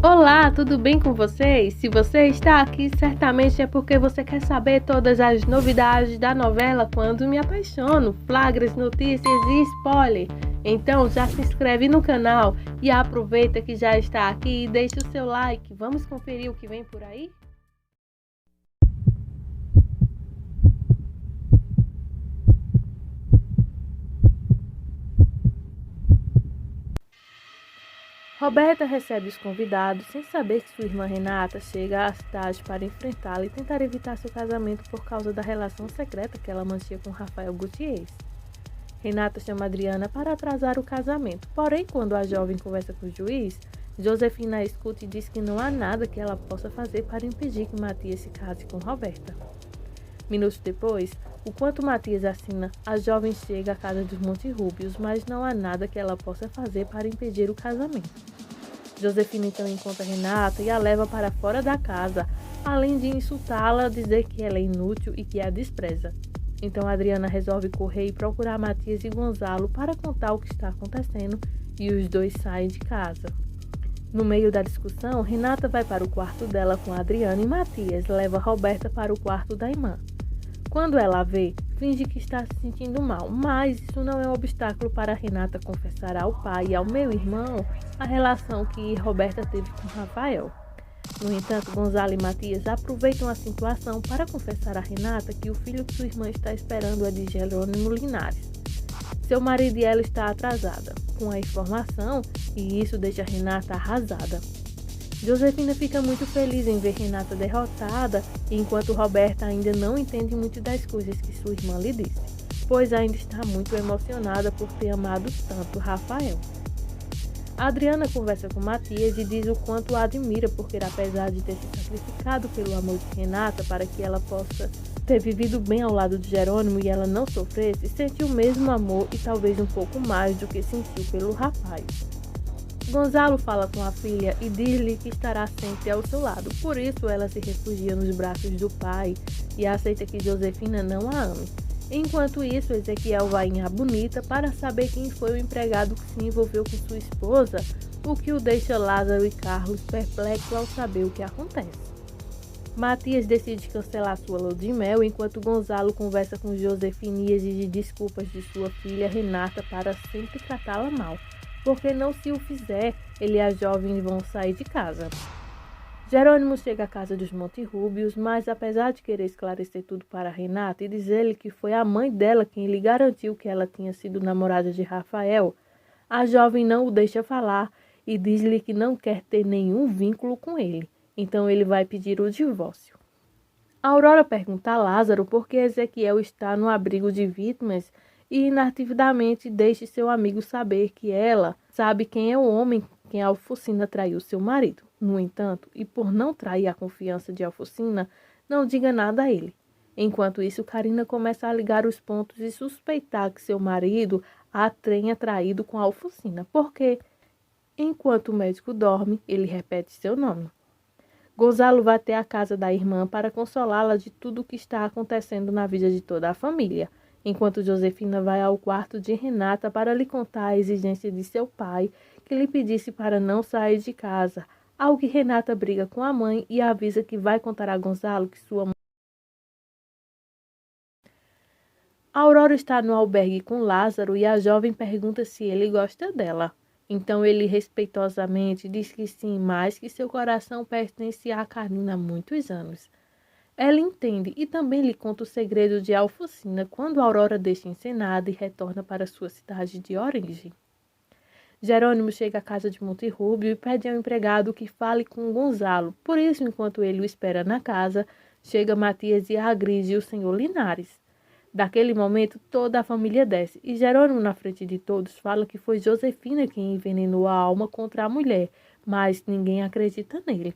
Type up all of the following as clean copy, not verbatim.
Olá, tudo bem com vocês? Se você está aqui, certamente é porque você quer saber todas as novidades da novela Quando Me Apaixono, flagras, notícias e spoiler. Então já se inscreve no canal e aproveita que já está aqui e deixa o seu like. Vamos conferir o que vem por aí? Roberta recebe os convidados sem saber que sua irmã Renata chega à cidade para enfrentá-la e tentar evitar seu casamento por causa da relação secreta que ela mantinha com Rafael Gutierrez. Renata chama Adriana para atrasar o casamento, porém, quando a jovem conversa com o juiz, Josefina a escuta e diz que não há nada que ela possa fazer para impedir que Matias se case com Roberta. Minutos depois, enquanto Matias assina, a jovem chega à casa dos Monterrúbios, mas não há nada que ela possa fazer para impedir o casamento. Josefina então encontra Renata e a leva para fora da casa, além de insultá-la, dizer que ela é inútil e que a despreza. Então Adriana resolve correr e procurar Matias e Gonzalo para contar o que está acontecendo e os dois saem de casa. No meio da discussão, Renata vai para o quarto dela com Adriana e Matias leva Roberta para o quarto da irmã. Quando ela a vê, finge que está se sentindo mal, mas isso não é um obstáculo para Renata confessar ao pai e ao meu irmão a relação que Roberta teve com Rafael. No entanto, Gonzalo e Matias aproveitam a situação para confessar a Renata que o filho que sua irmã está esperando é de Jerônimo Linares. Seu marido e ela está atrasada com a informação e isso deixa Renata arrasada. Josefina fica muito feliz em ver Renata derrotada, enquanto Roberta ainda não entende muito das coisas que sua irmã lhe disse, pois ainda está muito emocionada por ter amado tanto Rafael. Adriana conversa com Matias e diz o quanto a admira porque, apesar de ter se sacrificado pelo amor de Renata para que ela possa ter vivido bem ao lado de Jerônimo e ela não sofresse, sentiu o mesmo amor e talvez um pouco mais do que sentiu pelo rapaz. Gonzalo fala com a filha e diz-lhe que estará sempre ao seu lado, por isso ela se refugia nos braços do pai e aceita que Josefina não a ame. Enquanto isso, Ezequiel vai em A Bonita para saber quem foi o empregado que se envolveu com sua esposa, o que o deixa Lázaro e Carlos perplexos ao saber o que acontece. Matias decide cancelar sua lua de mel, enquanto Gonzalo conversa com Josefina e exige desculpas de sua filha Renata para sempre tratá-la mal, porque não se o fizer, ele e a jovem vão sair de casa. Jerônimo chega à casa dos Monterrúbios, mas apesar de querer esclarecer tudo para Renata e dizer-lhe que foi a mãe dela quem lhe garantiu que ela tinha sido namorada de Rafael, a jovem não o deixa falar e diz-lhe que não quer ter nenhum vínculo com ele, então ele vai pedir o divórcio. Aurora pergunta a Lázaro por que Ezequiel está no abrigo de vítimas e inatidamente deixe seu amigo saber que ela sabe quem é o homem quem Alfocina traiu seu marido. No entanto, e por não trair a confiança de Alfocina, não diga nada a ele. Enquanto isso, Carina começa a ligar os pontos e suspeitar que seu marido a tenha traído com Alfocina, porque, enquanto o médico dorme, ele repete seu nome. Gonzalo vai até a casa da irmã para consolá-la de tudo o que está acontecendo na vida de toda a família, enquanto Josefina vai ao quarto de Renata para lhe contar a exigência de seu pai, que lhe pedisse para não sair de casa, ao que Renata briga com a mãe e avisa que vai contar a Gonzalo que sua mãe... Aurora está no albergue com Lázaro e a jovem pergunta se ele gosta dela. Então ele respeitosamente diz que sim, mas que seu coração pertence a Carina há muitos anos. Ela entende e também lhe conta o segredo de Alfocina quando Aurora deixa Ensenada e retorna para sua cidade de origem. Jerônimo chega à casa de Monterrúbio e pede ao empregado que fale com Gonzalo. Por isso, enquanto ele o espera na casa, chega Matias e agride o senhor Linares. Daquele momento, toda a família desce e Jerônimo, na frente de todos, fala que foi Josefina quem envenenou a alma contra a mulher, mas ninguém acredita nele.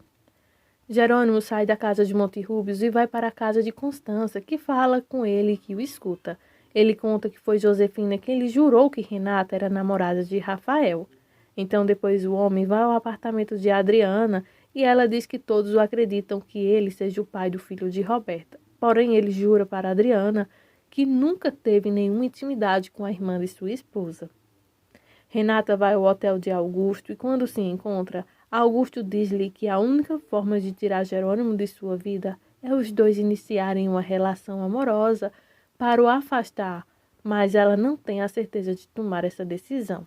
Jerônimo sai da casa de Monterrúbios e vai para a casa de Constança, que fala com ele e que o escuta. Ele conta que foi Josefina quem lhe jurou que Renata era namorada de Rafael. Então depois o homem vai ao apartamento de Adriana e ela diz que todos o acreditam que ele seja o pai do filho de Roberta. Porém ele jura para Adriana que nunca teve nenhuma intimidade com a irmã de sua esposa. Renata vai ao hotel de Augusto e quando se encontra, Augusto diz-lhe que a única forma de tirar Jerônimo de sua vida é os dois iniciarem uma relação amorosa para o afastar, mas ela não tem a certeza de tomar essa decisão.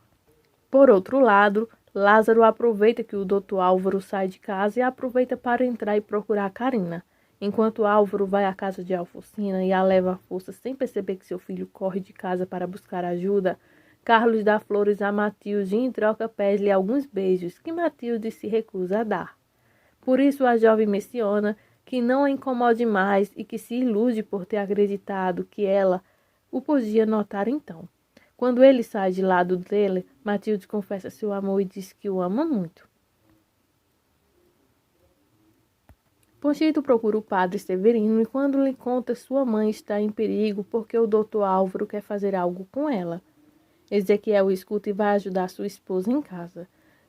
Por outro lado, Lázaro aproveita que o Dr. Álvaro sai de casa e aproveita para entrar e procurar Carina. Enquanto Álvaro vai à casa de Alfocina e a leva à força sem perceber que seu filho corre de casa para buscar ajuda, Carlos dá flores a Matilde e em troca pede-lhe alguns beijos que Matilde se recusa a dar. Por isso a jovem menciona que não a incomode mais e que se ilude por ter acreditado que ela o podia notar então. Quando ele sai de lado dele, Matilde confessa seu amor e diz que o ama muito. Pochito procura o padre Severino e quando lhe conta sua mãe está em perigo porque o doutor Álvaro quer fazer algo com ela. Ezequiel escuta e vai ajudar sua esposa em casa.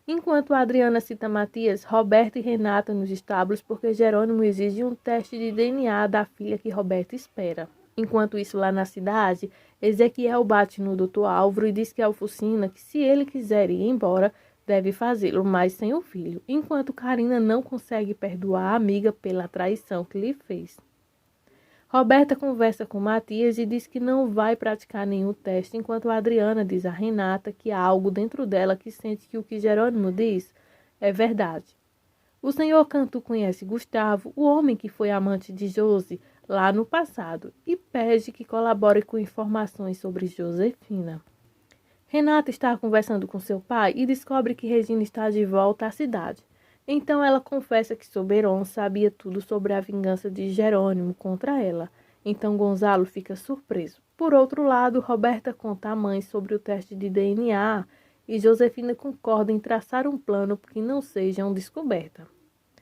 Enquanto Adriana cita Matias, Roberta e Renata nos estábulos porque Jerônimo exige um teste de DNA da filha que Roberta espera. Enquanto isso, lá na cidade, Ezequiel bate no Dr. Álvaro e diz que Alfocina, que se ele quiser ir embora, deve fazê-lo, mas sem o filho, enquanto Carina não consegue perdoar a amiga pela traição que lhe fez. Roberta conversa com Matias e diz que não vai praticar nenhum teste, enquanto Adriana diz a Renata que há algo dentro dela que sente que o que Jerônimo diz é verdade. O senhor Cantu conhece Gustavo, o homem que foi amante de Josi lá no passado, e pede que colabore com informações sobre Josefina. Renata está conversando com seu pai e descobre que Regina está de volta à cidade. Então ela confessa que Soberon sabia tudo sobre a vingança de Jerônimo contra ela. Então Gonzalo fica surpreso. Por outro lado, Roberta conta à mãe sobre o teste de DNA e Josefina concorda em traçar um plano que não seja uma descoberta.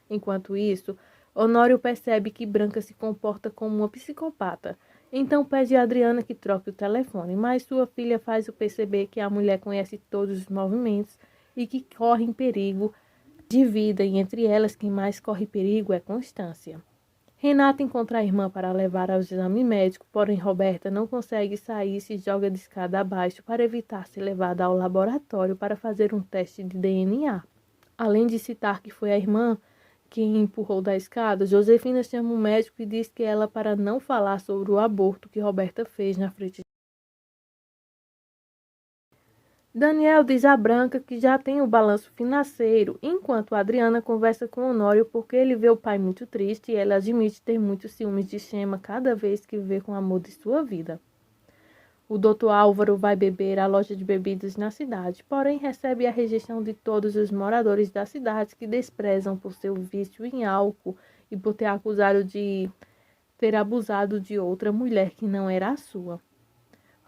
Enquanto isso, Honório percebe que Branca se comporta como uma psicopata. Então pede a Adriana que troque o telefone, mas sua filha faz-o perceber que a mulher conhece todos os movimentos e que corre em perigo de vida, e entre elas quem mais corre perigo é Constância. Renata encontra a irmã para levar ao exame médico, porém Roberta não consegue sair e se joga de escada abaixo para evitar ser levada ao laboratório para fazer um teste de DNA. Além de citar que foi a irmã quem empurrou da escada, Josefina chama o médico e diz que ela para não falar sobre o aborto que Roberta fez na frente. Daniel diz a Branca que já tem o balanço financeiro, enquanto Adriana conversa com Honório porque ele vê o pai muito triste e ela admite ter muitos ciúmes de Chema cada vez que vê com o amor de sua vida. O Dr. Álvaro vai beber à loja de bebidas na cidade, porém recebe a rejeição de todos os moradores da cidade que desprezam por seu vício em álcool e por ter acusado de ter abusado de outra mulher que não era a sua.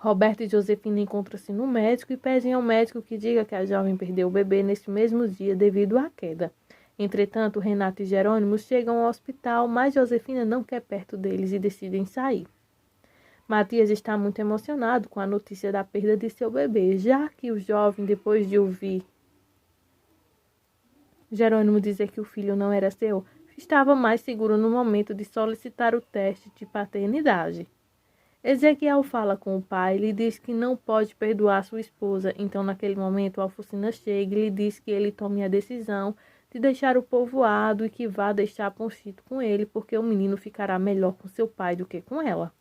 Roberta e Josefina encontram-se no médico e pedem ao médico que diga que a jovem perdeu o bebê neste mesmo dia devido à queda. Entretanto, Renato e Jerônimo chegam ao hospital, mas Josefina não quer perto deles e decidem sair. Matias está muito emocionado com a notícia da perda de seu bebê, já que o jovem, depois de ouvir Jerônimo dizer que o filho não era seu, estava mais seguro no momento de solicitar o teste de paternidade. Ezequiel fala com o pai e lhe diz que não pode perdoar sua esposa, então naquele momento Alfocina chega e lhe diz que ele tome a decisão de deixar o povoado e que vá deixar Pochito com ele, porque o menino ficará melhor com seu pai do que com ela.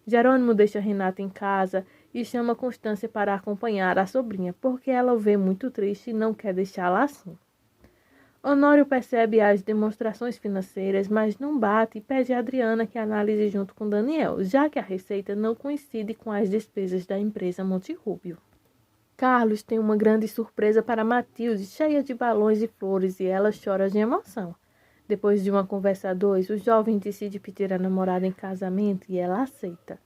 Jerônimo deixa Renata em casa e chama Constância para acompanhar a sobrinha, porque ela o vê muito triste e não quer deixá-la assim. Honório percebe as demonstrações financeiras, mas não bate e pede a Adriana que analise junto com Daniel, já que a receita não coincide com as despesas da empresa Monte Rubio. Carlos tem uma grande surpresa para Matilde, cheia de balões e flores, e ela chora de emoção. Depois de uma conversa a dois, o jovem decide pedir a namorada em casamento e ela aceita.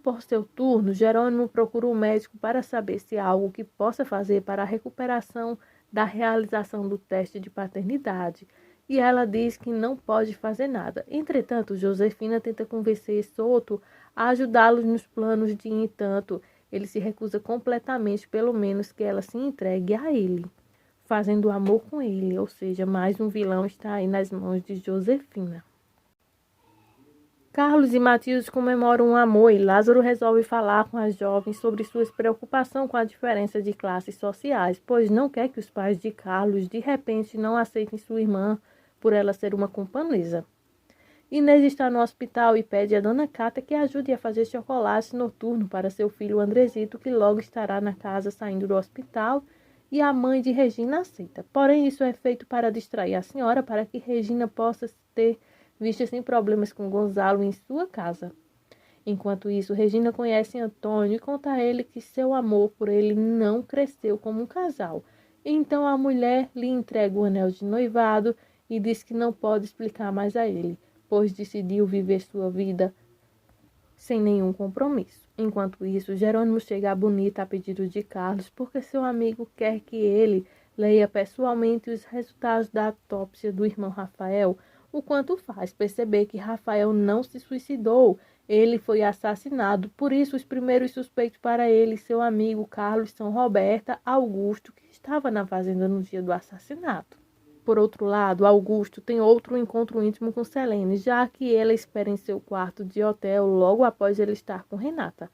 Por seu turno, Jerônimo procura um médico para saber se há algo que possa fazer para a recuperação da realização do teste de paternidade, e ela diz que não pode fazer nada. Entretanto, Josefina tenta convencer Souto a ajudá-los nos planos de, entanto, ele se recusa completamente, pelo menos que ela se entregue a ele, fazendo amor com ele, ou seja, mais um vilão está aí nas mãos de Josefina. Carlos e Matilde comemoram o amor e Lázaro resolve falar com as jovens sobre suas preocupações com a diferença de classes sociais, pois não quer que os pais de Carlos de repente não aceitem sua irmã por ela ser uma camponesa. Inês está no hospital e pede a dona Cata que ajude a fazer chocolate noturno para seu filho Andresito, que logo estará na casa saindo do hospital, e a mãe de Regina aceita. Porém, isso é feito para distrair a senhora, para que Regina possa ter vista sem problemas com Gonzalo em sua casa. Enquanto isso, Regina conhece Antônio e conta a ele que seu amor por ele não cresceu como um casal. Então a mulher lhe entrega o anel de noivado e diz que não pode explicar mais a ele, pois decidiu viver sua vida sem nenhum compromisso. Enquanto isso, Jerônimo chega a Bonita a pedido de Carlos, porque seu amigo quer que ele leia pessoalmente os resultados da autópsia do irmão Rafael, o quanto faz perceber que Rafael não se suicidou, ele foi assassinado. Por isso, os primeiros suspeitos para ele e seu amigo Carlos são Roberta, Augusto, que estava na fazenda no dia do assassinato. Por outro lado, Augusto tem outro encontro íntimo com Selene, já que ela espera em seu quarto de hotel logo após ele estar com Renata.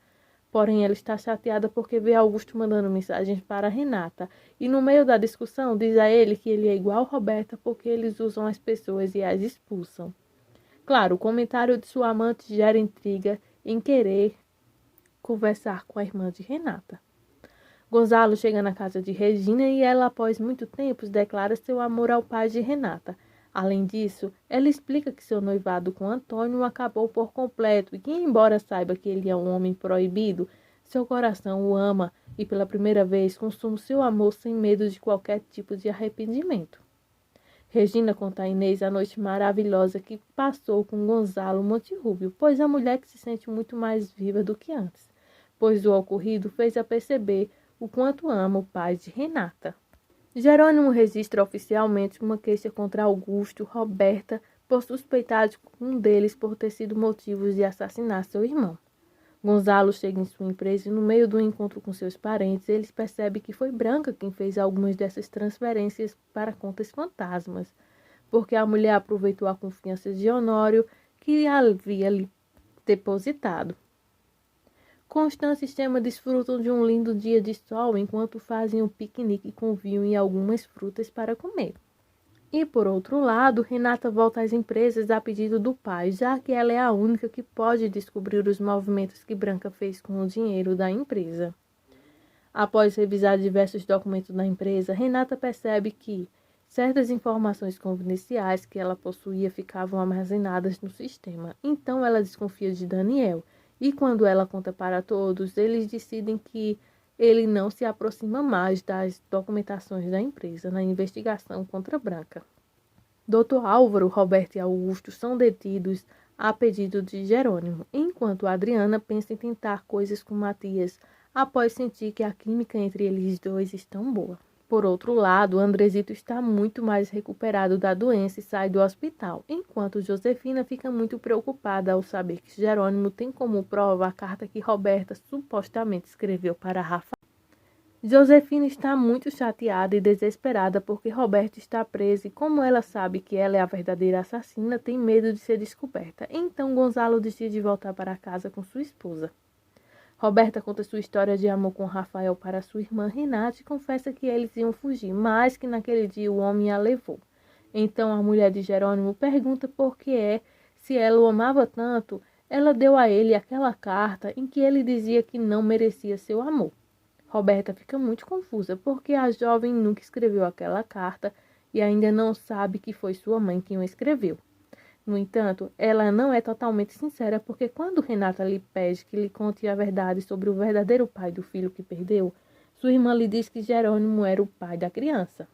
Porém, ela está chateada porque vê Augusto mandando mensagens para Renata e no meio da discussão diz a ele que ele é igual Roberta porque eles usam as pessoas e as expulsam. Claro, o comentário de sua amante gera intriga em querer conversar com a irmã de Renata. Gonzalo chega na casa de Regina e ela, após muito tempo, declara seu amor ao pai de Renata. Além disso, ela explica que seu noivado com Antônio acabou por completo e que, embora saiba que ele é um homem proibido, seu coração o ama e, pela primeira vez, consome seu amor sem medo de qualquer tipo de arrependimento. Regina conta a Inês a noite maravilhosa que passou com Gonzalo Monterrubio, pois a mulher que se sente muito mais viva do que antes, pois o ocorrido fez-a perceber o quanto ama o pai de Renata. Jerônimo registra oficialmente uma queixa contra Augusto, Roberta, por suspeitar de um deles por ter sido motivo de assassinar seu irmão. Gonzalo chega em sua empresa e no meio do encontro com seus parentes, eles percebem que foi Branca quem fez algumas dessas transferências para contas fantasmas, porque a mulher aproveitou a confiança de Honório que havia lhe depositado. Constância e Estema desfrutam de um lindo dia de sol enquanto fazem um piquenique com vinho e algumas frutas para comer. E, por outro lado, Renata volta às empresas a pedido do pai, já que ela é a única que pode descobrir os movimentos que Branca fez com o dinheiro da empresa. Após revisar diversos documentos da empresa, Renata percebe que certas informações confidenciais que ela possuía ficavam armazenadas no sistema. Então ela desconfia de Daniel. E quando ela conta para todos, eles decidem que ele não se aproxima mais das documentações da empresa na investigação contra Branca. Dr. Álvaro, Roberto e Augusto são detidos a pedido de Jerônimo, enquanto Adriana pensa em tentar coisas com Matias após sentir que a química entre eles dois está boa. Por outro lado, Andresito está muito mais recuperado da doença e sai do hospital, enquanto Josefina fica muito preocupada ao saber que Jerônimo tem como prova a carta que Roberta supostamente escreveu para Rafael. Josefina está muito chateada e desesperada porque Roberto está preso e, como ela sabe que ela é a verdadeira assassina, tem medo de ser descoberta. Então Gonzalo decide voltar para casa com sua esposa. Roberta conta sua história de amor com Rafael para sua irmã Renata e confessa que eles iam fugir, mas que naquele dia o homem a levou. Então a mulher de Jerônimo pergunta por que se ela o amava tanto, ela deu a ele aquela carta em que ele dizia que não merecia seu amor. Roberta fica muito confusa porque a jovem nunca escreveu aquela carta e ainda não sabe que foi sua mãe quem o escreveu. No entanto, ela não é totalmente sincera porque quando Renata lhe pede que lhe conte a verdade sobre o verdadeiro pai do filho que perdeu, sua irmã lhe diz que Jerônimo era o pai da criança.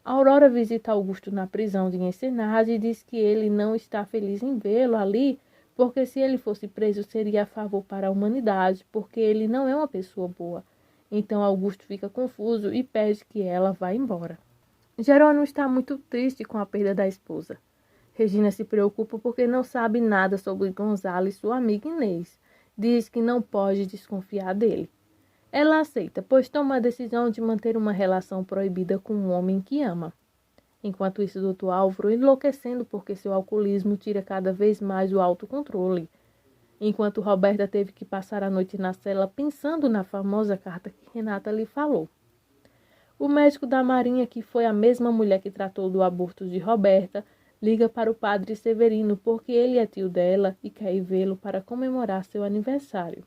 Aurora visita Augusto na prisão de Ensenada e diz que ele não está feliz em vê-lo ali porque se ele fosse preso seria a favor para a humanidade, porque ele não é uma pessoa boa. Então Augusto fica confuso e pede que ela vá embora. Jerônimo está muito triste com a perda da esposa. Regina se preocupa porque não sabe nada sobre Gonzalo e sua amiga Inês. Diz que não pode desconfiar dele. Ela aceita, pois toma a decisão de manter uma relação proibida com um homem que ama. Enquanto isso, Dr. Álvaro enlouquecendo porque seu alcoolismo tira cada vez mais o autocontrole. Enquanto Roberta teve que passar a noite na cela pensando na famosa carta que Renata lhe falou. O médico da Marinha, que foi a mesma mulher que tratou do aborto de Roberta, liga para o padre Severino porque ele é tio dela e quer ir vê-lo para comemorar seu aniversário.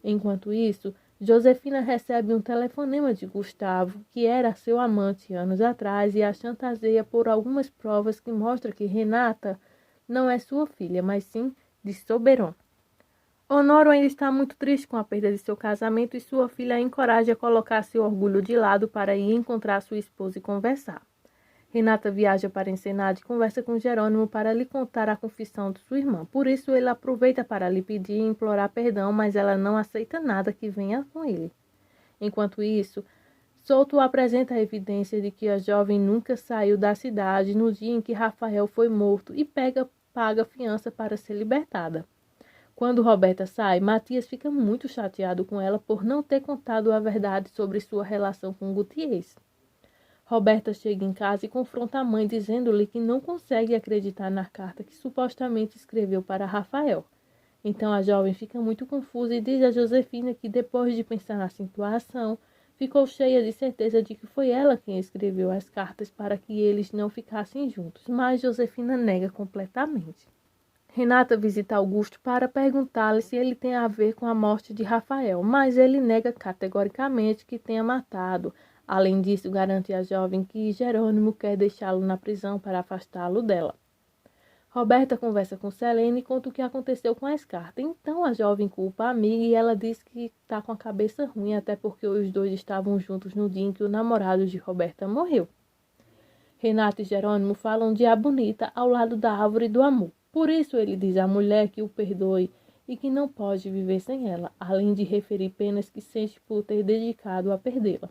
Enquanto isso, Josefina recebe um telefonema de Gustavo, que era seu amante anos atrás, e a chantageia por algumas provas que mostram que Renata não é sua filha, mas sim de Soberon. Honório ainda está muito triste com a perda de seu casamento e sua filha a encoraja a colocar seu orgulho de lado para ir encontrar sua esposa e conversar. Renata viaja para Ensenada e conversa com Jerônimo para lhe contar a confissão de sua irmã. Por isso, ele aproveita para lhe pedir e implorar perdão, mas ela não aceita nada que venha com ele. Enquanto isso, Souto apresenta a evidência de que a jovem nunca saiu da cidade no dia em que Rafael foi morto e paga fiança para ser libertada. Quando Roberta sai, Matias fica muito chateado com ela por não ter contado a verdade sobre sua relação com Gutierrez. Roberta chega em casa e confronta a mãe, dizendo-lhe que não consegue acreditar na carta que supostamente escreveu para Rafael. Então a jovem fica muito confusa e diz a Josefina que, depois de pensar na situação, ficou cheia de certeza de que foi ela quem escreveu as cartas para que eles não ficassem juntos, mas Josefina nega completamente. Renata visita Augusto para perguntar-lhe se ele tem a ver com a morte de Rafael, mas ele nega categoricamente que tenha matado. Além disso, garante à jovem que Jerônimo quer deixá-lo na prisão para afastá-lo dela. Roberta conversa com Selene e conta o que aconteceu com as cartas. Então a jovem culpa a amiga e ela diz que está com a cabeça ruim, até porque os dois estavam juntos no dia em que o namorado de Roberta morreu. Renata e Jerônimo falam de A Bonita ao lado da árvore do amor. Por isso ele diz à mulher que o perdoe e que não pode viver sem ela, além de referir penas que sente por ter dedicado a perdê-la.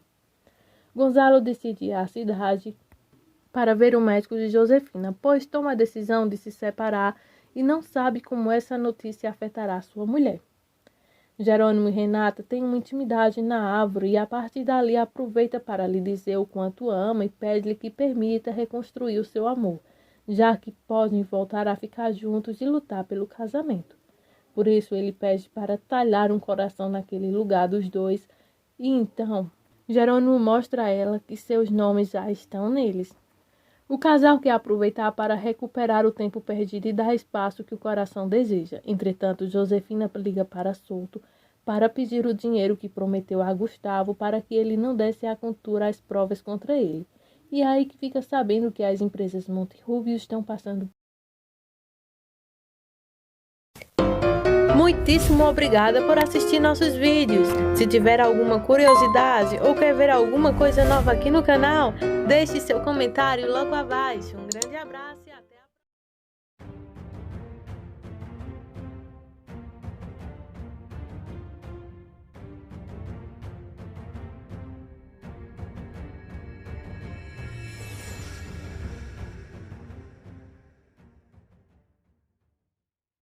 Gonzalo decide ir à cidade para ver o médico de Josefina, pois toma a decisão de se separar e não sabe como essa notícia afetará sua mulher. Jerônimo e Renata têm uma intimidade na árvore e a partir dali aproveita para lhe dizer o quanto ama e pede-lhe que permita reconstruir o seu amor, já que podem voltar a ficar juntos e lutar pelo casamento. Por isso ele pede para talhar um coração naquele lugar dos dois e então Jerônimo mostra a ela que seus nomes já estão neles. O casal quer aproveitar para recuperar o tempo perdido e dar espaço que o coração deseja. Entretanto, Josefina liga para Souto para pedir o dinheiro que prometeu a Gustavo para que ele não desse à Contura as provas contra ele. E é aí que fica sabendo que as empresas Monterrubio estão passando. Muitíssimo obrigada por assistir nossos vídeos. Se tiver alguma curiosidade ou quer ver alguma coisa nova aqui no canal, deixe seu comentário logo abaixo. Um grande abraço.